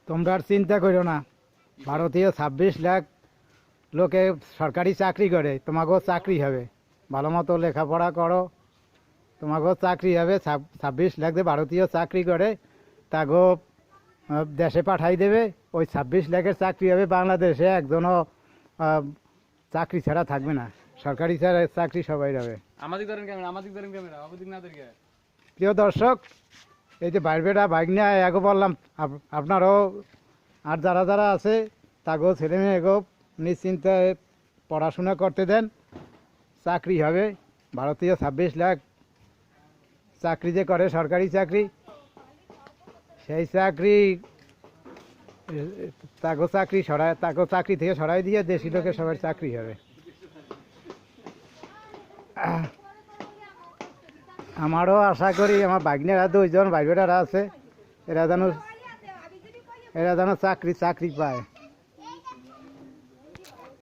তোমরা আর চিন্তা করো না, ভারতীয় 26 লাখ লোকে সরকারি চাকরি করে, তোমাকেও চাকরি হবে। ভালো মতো লেখাপড়া করো, তোমাকেও চাকরি হবে। 26 লাখ যে ভারতীয় চাকরি করে তাকেও দেশে পাঠাই দেবে। ওই 26 লাখের চাকরি হবে বাংলাদেশে, একজনও চাকরি ছাড়া থাকবে না। সরকারি ছাড়া চাকরি সবাই হবে। প্রিয় দর্শক, এই যে বাইরবেটা ভাগনা এগো বললাম, আপনারাও আর যারা যারা আছে তাকেও ছেলে মেয়ে এগো নিশ্চিন্তে পড়াশোনা করতে দেন, চাকরি হবে। ভারতীয় 26 লাখ চাকরি যে করে সরকারি চাকরি, সেই চাকরি তাকেও চাকরি থেকে সরাই দিয়ে দেশি লোকের সবার চাকরি হবে। আমারও আশা করি আমার ভাগ্নেরা 2 জন ভাই বেটারা আছে, এরা যেন চাকরি পায়।